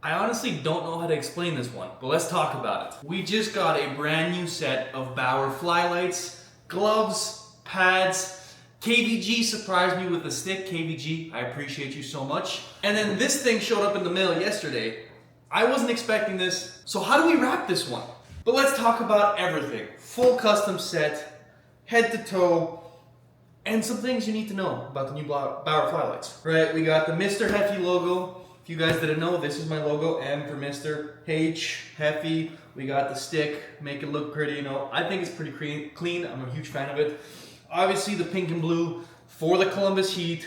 I honestly don't know how to explain this one, but let's talk about it. We just got a brand new set of Bauer Flylites, gloves, pads. KVG surprised me with a stick. KVG, I appreciate you so much. And then this thing showed up in the mail yesterday. I wasn't expecting this, so how do we wrap this one? But let's talk about everything. Full custom set, head to toe, and some things you need to know about the new Bauer Flylites. Right, we got the Mr. Heffy logo. If you guys didn't know, this is my logo, M for Mr. H, Heffy. We got the stick, make it look pretty, you know. I think it's pretty clean. I'm a huge fan of it. Obviously the pink and blue for the Columbus Heat,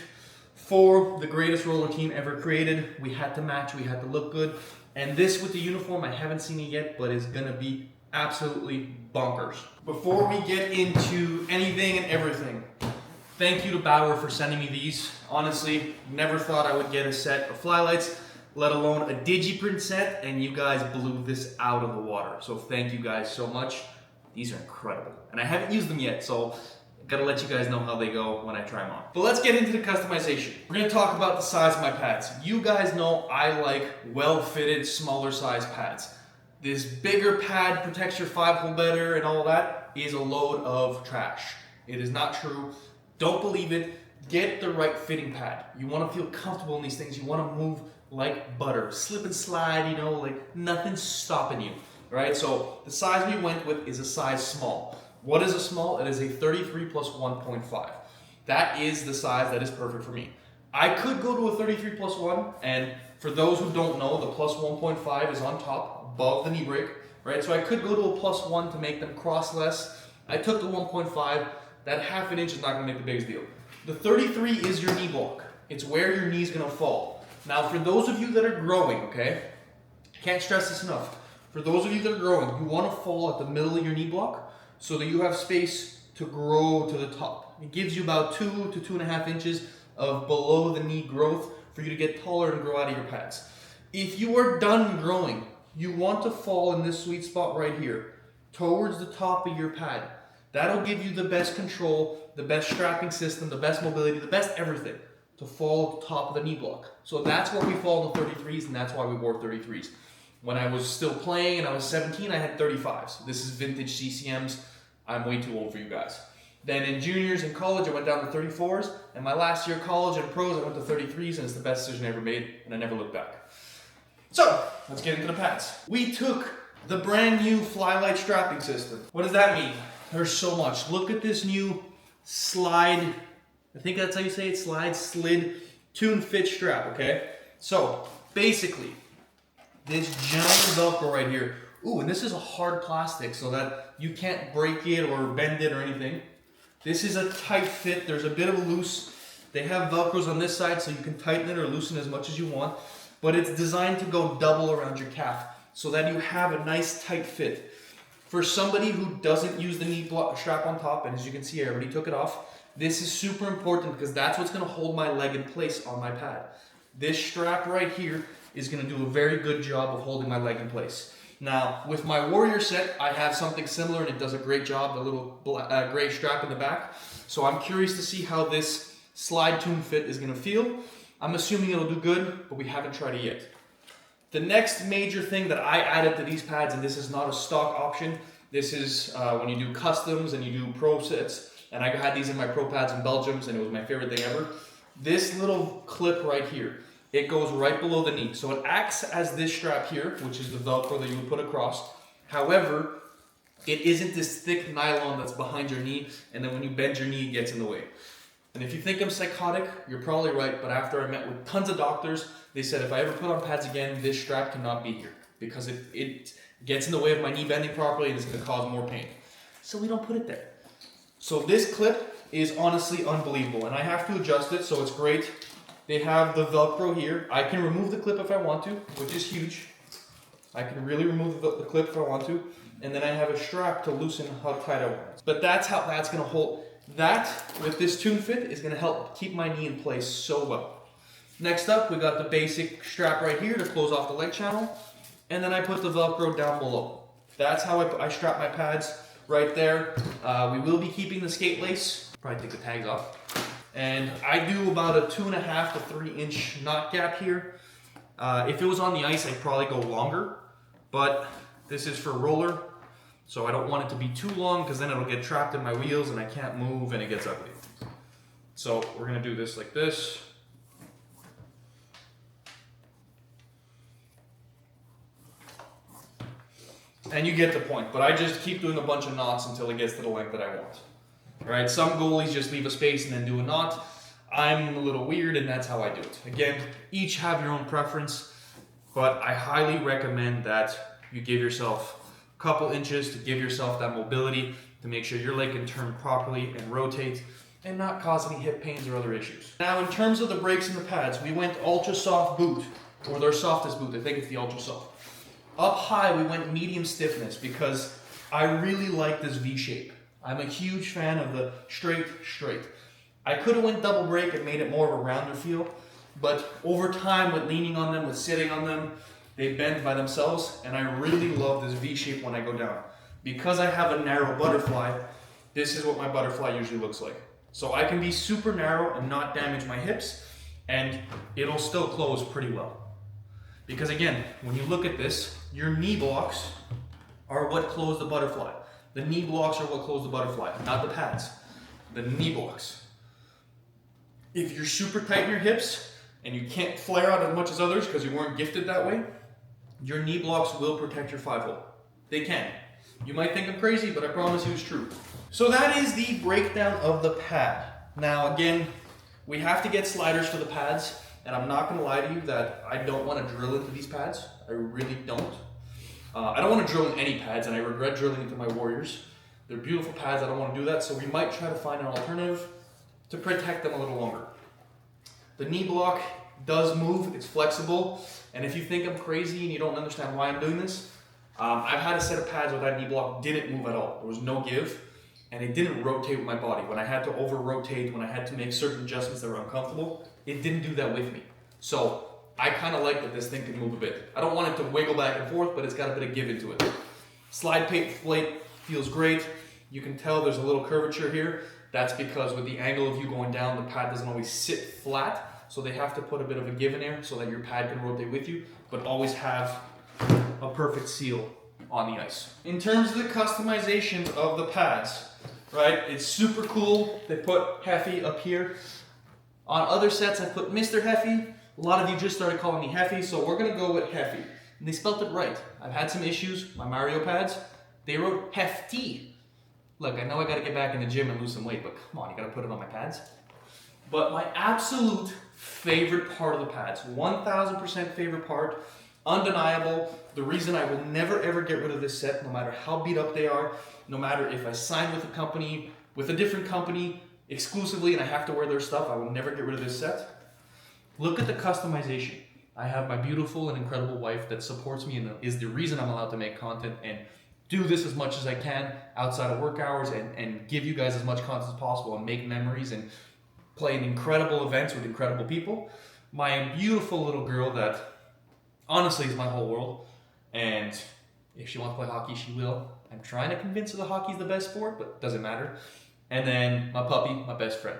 for the greatest roller team ever created. We had to match, we had to look good. And this with the uniform, I haven't seen it yet, but it's gonna be absolutely bonkers. Before we get into anything and everything, thank you to Bauer for sending me these. Honestly, never thought I would get a set of Flylites, let alone a Digi-Print set, and you guys blew this out of the water. So thank you guys so much. These are incredible. And I haven't used them yet, so gotta let you guys know how they go when I try them on. But let's get into the customization. We're gonna talk about the size of my pads. You guys know I like well-fitted, smaller size pads. This bigger pad protects your 5-hole better and all that is a load of trash. It is not true. Don't believe it. Get the right fitting pad. You wanna feel comfortable in these things. You wanna move like butter. Slip and slide, you know, like nothing's stopping you, right? So the size we went with is a size small. What is a small? It is a 33 plus 1.5. That is the size that is perfect for me. I could go to a 33 plus 1, and for those who don't know, the plus 1.5 is on top, above the knee break, right? So I could go to a plus 1 to make them cross less. I took the 1.5. That half an inch is not gonna make the biggest deal. The 33 is your knee block. It's where your knee's gonna fall. Now, for those of you that are growing, okay? Can't stress this enough. For those of you that are growing, you wanna fall at the middle of your knee block, so that you have space to grow to the top. It gives you about 2 to 2.5 inches of below the knee growth for you to get taller and grow out of your pads. If you are done growing, you want to fall in this sweet spot right here, towards the top of your pad. That'll give you the best control, the best strapping system, the best mobility, the best everything to fall at the top of the knee block. So that's where we fall in the 33s, and that's why we wore 33s. When I was still playing and I was 17, I had 35s. This is vintage CCMs. I'm way too old for you guys. Then in juniors and college, I went down to 34s. And my last year of college and pros, I went to 33s, and it's the best decision I ever made, and I never looked back. So, let's get into the pads. We took the brand new Flylite strapping system. What does that mean? There's so much. Look at this new slide, I think that's how you say it, slid, tune fit strap, okay? So, basically, this giant Velcro right here. Ooh, and this is a hard plastic so that you can't break it or bend it or anything. This is a tight fit. There's a bit of a loose. They have Velcros on this side so you can tighten it or loosen as much as you want. But it's designed to go double around your calf so that you have a nice tight fit. For somebody who doesn't use the knee strap on top, and as you can see, I already took it off, this is super important because that's what's gonna hold my leg in place on my pad. This strap right here is gonna do a very good job of holding my leg in place. Now, with my Warrior set, I have something similar and it does a great job, the little gray strap in the back. So I'm curious to see how this slide tune fit is gonna feel. I'm assuming it'll do good, but we haven't tried it yet. The next major thing that I added to these pads, and this is not a stock option, this is when you do customs and you do pro sets, and I had these in my pro pads in Belgium, and it was my favorite thing ever. This little clip right here, it goes right below the knee. So it acts as this strap here, which is the Velcro that you would put across. However, it isn't this thick nylon that's behind your knee, and then when you bend your knee, it gets in the way. And if you think I'm psychotic, you're probably right, but after I met with tons of doctors, they said if I ever put on pads again, this strap cannot be here because it gets in the way of my knee bending properly and it's gonna cause more pain. So we don't put it there. So this clip is honestly unbelievable, and I have to adjust it, so it's great. They have the Velcro here. I can remove the clip if I want to, which is huge. I can really remove the clip if I want to. And then I have a strap to loosen how tight I want it. But that's how that's gonna hold. That, with this tune fit, is gonna help keep my knee in place so well. Next up, we got the basic strap right here to close off the leg channel. And then I put the Velcro down below. That's how I strap my pads right there. We will be keeping the skate lace. Probably take the tags off. And I do about a 2.5 to 3 inch knot gap here. If it was on the ice, I'd probably go longer, but this is for roller, so I don't want it to be too long because then it'll get trapped in my wheels and I can't move and it gets ugly. So we're gonna do this like this. And you get the point, but I just keep doing a bunch of knots until it gets to the length that I want. Right? Some goalies just leave a space and then do a knot. I'm a little weird and that's how I do it. Again, each have your own preference, but I highly recommend that you give yourself a couple inches to give yourself that mobility to make sure your leg can turn properly and rotate and not cause any hip pains or other issues. Now, in terms of the brakes and the pads, we went ultra soft boot, or their softest boot. I think it's the ultra soft. Up high, we went medium stiffness because I really like this V shape. I'm a huge fan of the straight. I could have went double brake and made it more of a rounder feel, but over time with leaning on them, with sitting on them, they bend by themselves, and I really love this V shape when I go down. Because I have a narrow butterfly, this is what my butterfly usually looks like. So I can be super narrow and not damage my hips, and it'll still close pretty well. Because again, when you look at this, your knee blocks are what close the butterfly. The knee blocks are what close the butterfly, not the pads. The knee blocks. If you're super tight in your hips and you can't flare out as much as others because you weren't gifted that way, your knee blocks will protect your 5-hole. They can. You might think I'm crazy, but I promise you it's true. So that is the breakdown of the pad. Now again, we have to get sliders for the pads. And I'm not gonna lie to you that I don't wanna drill into these pads. I really don't. I don't wanna drill in any pads, and I regret drilling into my Warriors. They're beautiful pads, I don't wanna do that, so we might try to find an alternative to protect them a little longer. The knee block does move, it's flexible, and if you think I'm crazy and you don't understand why I'm doing this, I've had a set of pads where that knee block didn't move at all. There was no give, and it didn't rotate with my body. When I had to over-rotate, when I had to make certain adjustments that were uncomfortable, it didn't do that with me. So I kind of like that this thing can move a bit. I don't want it to wiggle back and forth, but it's got a bit of give into it. Slide plate feels great. You can tell there's a little curvature here. That's because with the angle of you going down, the pad doesn't always sit flat. So they have to put a bit of a give in there so that your pad can rotate with you, but always have a perfect seal on the ice. In terms of the customization of the pads, right? It's super cool. They put Heffy up here. On other sets, I put Mr. Heffy. A lot of you just started calling me Heffy, so we're gonna go with Heffy. And they spelt it right. I've had some issues, my Mario pads, they wrote Hefty. Look, I know I gotta get back in the gym and lose some weight, but come on, you gotta put it on my pads. But my absolute favorite part of the pads, 1000% favorite part, undeniable, the reason I will never ever get rid of this set, no matter how beat up they are, no matter if I sign with a company, with a different company, exclusively, and I have to wear their stuff, I will never get rid of this set. Look at the customization. I have my beautiful and incredible wife that supports me and is the reason I'm allowed to make content and do this as much as I can outside of work hours and give you guys as much content as possible and make memories and play in incredible events with incredible people. My beautiful little girl that honestly is my whole world, and if she wants to play hockey, she will. I'm trying to convince her that hockey's the best sport, but it doesn't matter. And then my puppy, my best friend.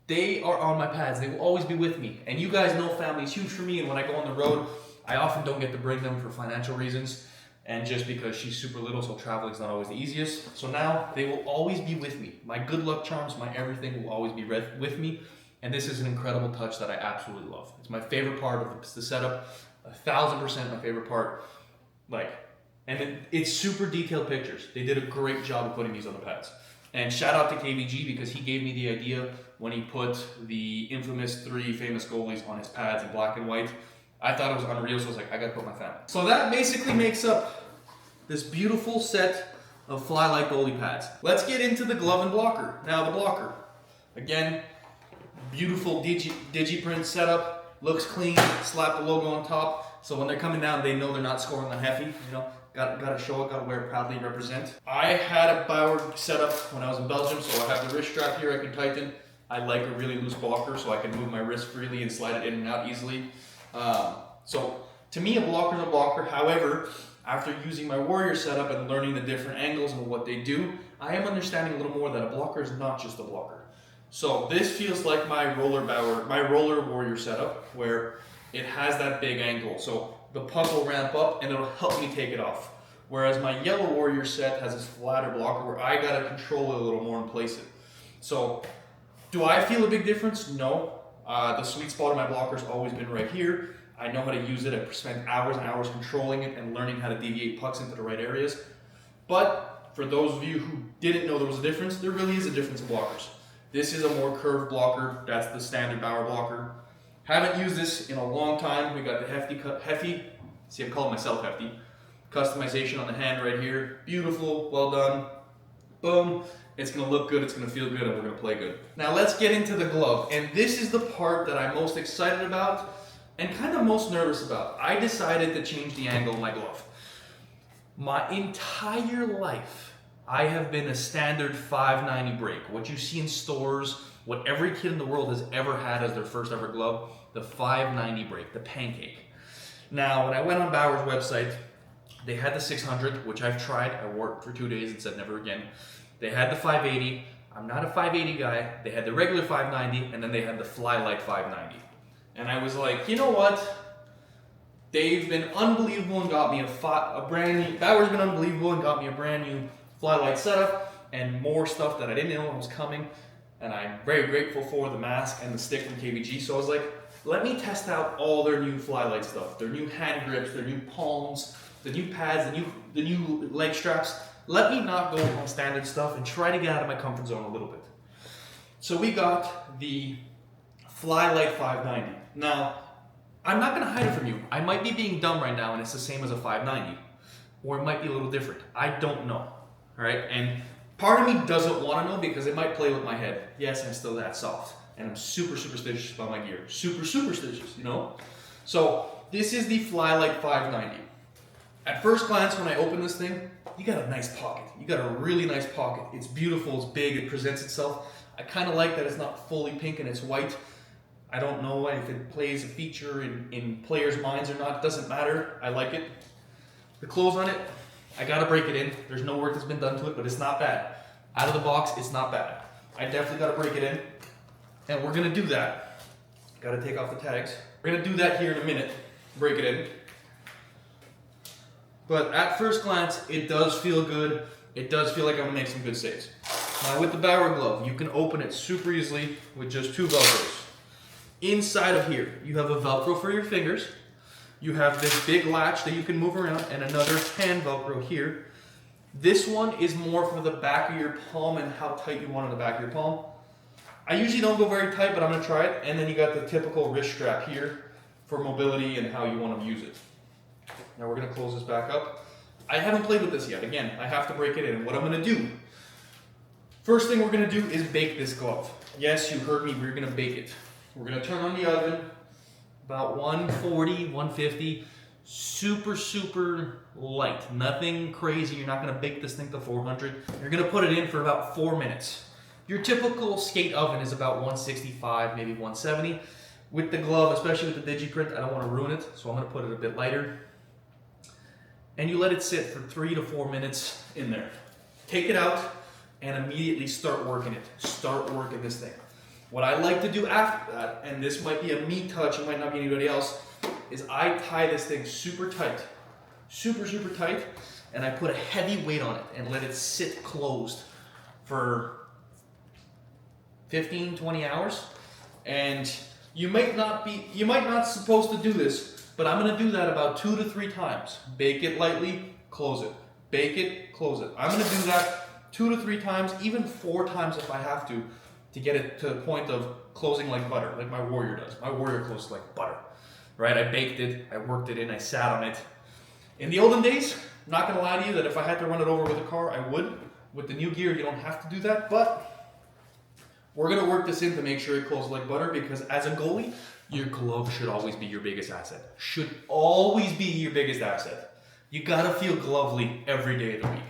They are on my pads. They will always be with me. And you guys know family is huge for me. And when I go on the road, I often don't get to bring them for financial reasons. And just because she's super little, so traveling is not always the easiest. So now they will always be with me. My good luck charms, my everything will always be with me. And this is an incredible touch that I absolutely love. It's my favorite part of the setup. 1000% my favorite part. And it's super detailed pictures. They did a great job of putting these on the pads. And shout out to KVG because he gave me the idea when he put the infamous 3 famous goalies on his pads in black and white. I thought it was unreal, so I was like, I gotta put my family. So that basically makes up this beautiful set of Flylight goalie pads. Let's get into the glove and blocker. Now the blocker, again, beautiful Digi-Print setup, looks clean, slap the logo on top, so when they're coming down, they know they're not scoring on Heffy, you know. Gotta show it, gotta wear it proudly, represent. I had a Bauer setup when I was in Belgium, so I have the wrist strap here I can tighten. I like a really loose blocker so I can move my wrist freely and slide it in and out easily. So to me, a blocker is a blocker. However, after using my Warrior setup and learning the different angles and what they do, I am understanding a little more that a blocker is not just a blocker. So this feels like my roller Warrior setup, where it has that big angle. So the puck will ramp up and it'll help me take it off. Whereas my Yellow Warrior set has this flatter blocker where I gotta control it a little more and place it. So, do I feel a big difference? No. The sweet spot of my blocker's always been right here. I know how to use it. I've spent hours and hours controlling it and learning how to deviate pucks into the right areas. But for those of you who didn't know there was a difference, there really is a difference in blockers. This is a more curved blocker. That's the standard Bauer blocker. Haven't used this in a long time. We got the hefty, see I'm calling myself hefty, customization on the hand right here. Beautiful, well done. Boom. It's gonna look good, it's gonna feel good, and we're gonna play good. Now let's get into the glove. And this is the part that I'm most excited about and kind of most nervous about. I decided to change the angle of my glove. My entire life, I have been a standard 590 break. What you see in stores, what every kid in the world has ever had as their first ever glove, the 590 break, the pancake. Now, when I went on Bauer's website, they had the 600, which I've tried. I wore it for 2 days and said never again. They had the 580. I'm not a 580 guy. They had the regular 590, and then they had the Flylight 590. And I was like, you know what? They've been unbelievable and got me a brand new, Bauer's been unbelievable and got me a brand new Flylight setup and more stuff that I didn't know was coming. And I'm very grateful for the mask and the stick from KVG. So I was like, let me test out all their new Flylight stuff, their new hand grips, their new palms, the new pads, the new leg straps. Let me not go on standard stuff and try to get out of my comfort zone a little bit. So we got the Flylight 590. Now, I'm not gonna hide it from you. I might be being dumb right now and it's the same as a 590. Or it might be a little different. I don't know, all right? And part of me doesn't wanna know because it might play with my head. Yes, I'm still that soft. And I'm super superstitious about my gear. Super superstitious, you know? So, this is the Flylight 590. At first glance, when I open this thing, you got a nice pocket. You got a really nice pocket. It's beautiful, it's big, it presents itself. I kind of like that it's not fully pink and it's white. I don't know if it plays a feature in players' minds or not. It doesn't matter. I like it. The close on it, I gotta break it in. There's no work that's been done to it, but it's not bad. Out of the box, it's not bad. I definitely gotta break it in. And we're gonna do that. Gotta take off the tags. We're gonna do that here in a minute. Break it in. But at first glance, it does feel good. It does feel like I'm gonna make some good saves. Now with the Bauer glove, you can open it super easily with just 2 Velcros. Inside of here, you have a Velcro for your fingers. You have this big latch that you can move around and another hand Velcro here. This one is more for the back of your palm and how tight you want it in the back of your palm. I usually don't go very tight, but I'm gonna try it. And then you got the typical wrist strap here for mobility and how you want to use it. Now we're gonna close this back up. I haven't played with this yet. Again, I have to break it in. And what I'm gonna do, first thing we're gonna do is bake this glove. Yes, you heard me, we're gonna bake it. We're gonna turn on the oven, about 140, 150, super, super light. Nothing crazy, you're not gonna bake this thing to 400. You're gonna put it in for about 4 minutes. Your typical skate oven is about 165, maybe 170. With the glove, especially with the Digi-Print, I don't wanna ruin it, so I'm gonna put it a bit lighter. And you let it sit for 3 to 4 minutes in there. Take it out and immediately start working it. Start working this thing. What I like to do after that, and this might be a me touch, it might not be anybody else, is I tie this thing super tight. Super, super tight. And I put a heavy weight on it and let it sit closed for 15, 20 hours. And you might not supposed to do this, but I'm gonna do that about 2 to 3 times. Bake it lightly, close it. Bake it, close it. I'm gonna do that 2 to 3 times, even 4 times if I have to get it to the point of closing like butter, like my Warrior does. My Warrior closes like butter, right? I baked it, I worked it in, I sat on it. In the olden days, I'm not gonna lie to you that if I had to run it over with a car, I would. With the new gear, you don't have to do that, but we're gonna work this in to make sure it closes like butter, because as a goalie, your glove should always be your biggest asset. Should always be your biggest asset. You gotta feel glovely every day of the week.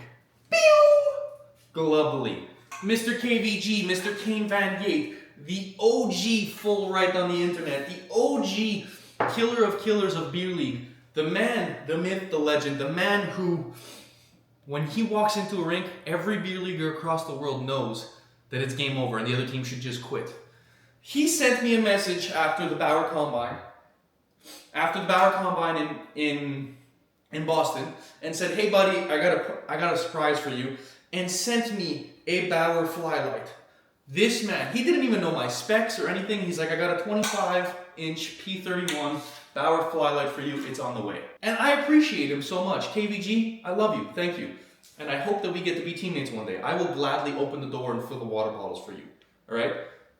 Pew! Glovely. Mr. KVG, Mr. Kane Van Gate, the OG full right on the internet, the OG killer of killers of beer league, the man, the myth, the legend, the man who, when he walks into a rink, every beer leaguer across the world knows that it's game over and the other team should just quit. He sent me a message after the Bauer Combine after the Bauer Combine in Boston and said, "Hey buddy, I got a surprise for you," and sent me a Bauer Flylight. This man, he didn't even know my specs or anything. He's like, "I got a 25-inch P31 Bauer Flylight for you. It's on the way." And I appreciate him so much. KVG, I love you. Thank you. And I hope that we get to be teammates one day. I will gladly open the door and fill the water bottles for you. All right?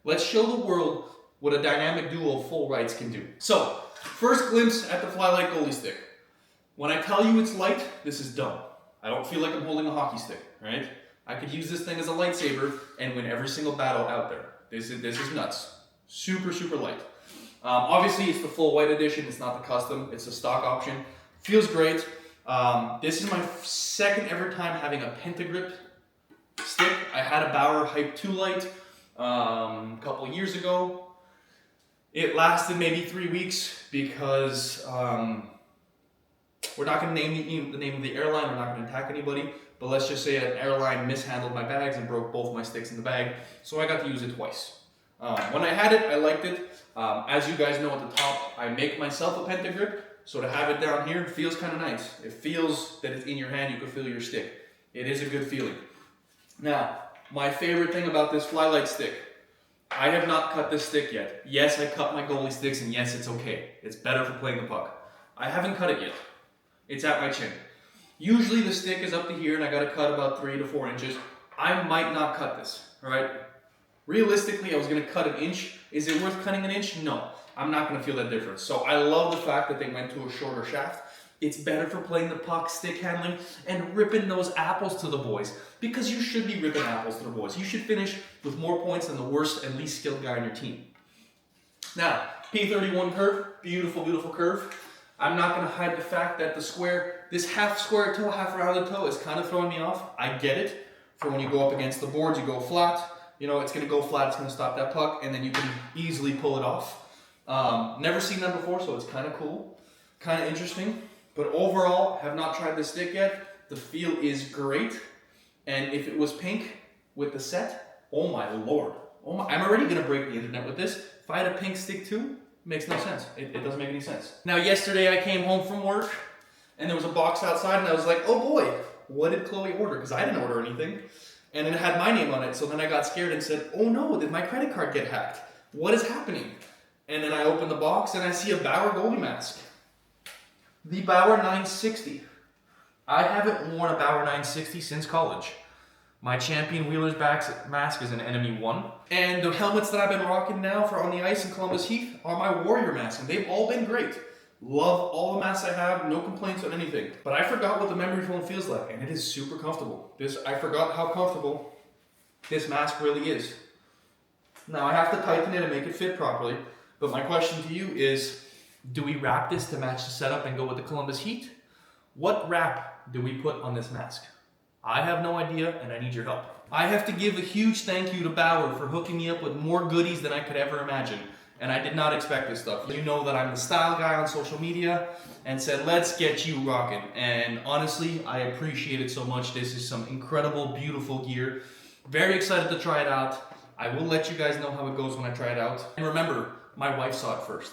Let's show the world what a dynamic duo of Flylites can do. So, first glimpse at the Flylight goalie stick. When I tell you it's light, this is dumb. I don't feel like I'm holding a hockey stick, right? I could use this thing as a lightsaber and win every single battle out there. This is nuts. Super, super light. Obviously, it's the full white edition. It's not the custom. It's a stock option. Feels great. This is my second ever time having a Pentagrip stick. I had a Bauer Hype 2 light a couple of years ago. It lasted maybe 3 weeks because we're not going to name the name of the airline. We're not going to attack anybody. But let's just say an airline mishandled my bags and broke both my sticks in the bag. So I got to use it twice. When I had it, I liked it. As you guys know at the top, I make myself a Pentagrip. So to have it down here feels kind of nice. It feels that it's in your hand. You can feel your stick. It is a good feeling. Now, my favorite thing about this Flylight stick, I have not cut this stick yet. Yes, I cut my goalie sticks, and yes, it's okay. It's better for playing the puck. I haven't cut it yet. It's at my chin. Usually the stick is up to here, and I got to cut about 3 to 4 inches. I might not cut this, all right? Realistically, I was going to cut an inch. Is it worth cutting an inch? No. I'm not going to feel that difference. So I love the fact that they went to a shorter shaft. It's better for playing the puck, stick handling, and ripping those apples to the boys. Because you should be ripping apples to the boys. You should finish with more points than the worst and least skilled guy on your team. Now, P31 curve, beautiful, beautiful curve. I'm not going to hide the fact that the square, this half square toe, half rounded toe is kind of throwing me off. I get it. For when you go up against the boards, you go flat. You know, it's going to go flat, it's going to stop that puck, and then you can easily pull it off. Never seen that before, so it's kind of cool, kind of interesting. But overall, have not tried this stick yet. The feel is great. And if it was pink with the set, oh my lord. Oh my, I'm already going to break the internet with this. If I had a pink stick too, it makes no sense. It doesn't make any sense. Now, yesterday I came home from work, and there was a box outside, and I was like, oh boy, what did Chloe order? Because I didn't order anything. And it had my name on it, so then I got scared and said, oh no, did my credit card get hacked? What is happening? And then I open the box and I see a Bauer goalie mask. The Bauer 960. I haven't worn a Bauer 960 since college. My Champion Wheeler's mask is an Enemy 1. And the helmets that I've been rocking now for on the ice in Columbus Heath are my Warrior masks, and they've all been great. Love all the masks I have, no complaints on anything. But I forgot what the memory foam feels like, and it is super comfortable. I forgot how comfortable this mask really is. Now I have to tighten it and make it fit properly. But my question to you is, do we wrap this to match the setup and go with the Columbus Heat? What wrap do we put on this mask? I have no idea, and I need your help. I have to give a huge thank you to Bauer for hooking me up with more goodies than I could ever imagine. And I did not expect this stuff. You know that I'm the style guy on social media and said, let's get you rocking. And honestly, I appreciate it so much. This is some incredible, beautiful gear. Very excited to try it out. I will let you guys know how it goes when I try it out. And remember, my wife saw it first.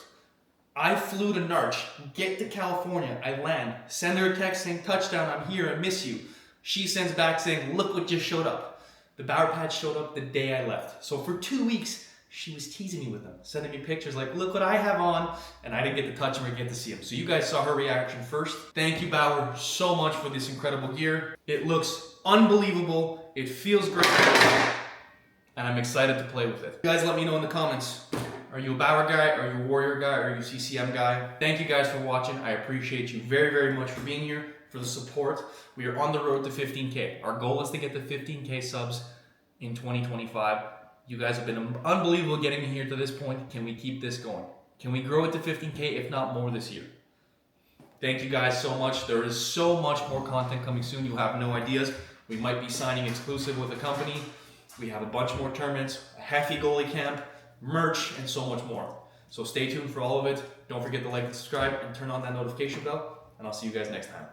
I flew to Narch, get to California, I land, send her a text saying, touchdown, I'm here, I miss you. She sends back saying, look what just showed up. The Bauer patch showed up the day I left. So for 2 weeks, she was teasing me with them, sending me pictures like, look what I have on, and I didn't get to touch him or get to see him. So you guys saw her reaction first. Thank you, Bauer, so much for this incredible gear. It looks unbelievable, it feels great, and I'm excited to play with it. You guys let me know in the comments. Are you a Bauer guy? Are you a Warrior guy? Are you a CCM guy? Thank you guys for watching. I appreciate you very, very much for being here, for the support. We are on the road to 15K. Our goal is to get to 15K subs in 2025. You guys have been unbelievable getting me here to this point. Can we keep this going? Can we grow it to 15K, if not more this year? Thank you guys so much. There is so much more content coming soon. You have no ideas. We might be signing exclusive with a company. We have a bunch more tournaments, a hefty goalie camp, merch, and so much more. So stay tuned for all of it. Don't forget to like and subscribe and turn on that notification bell. And I'll see you guys next time.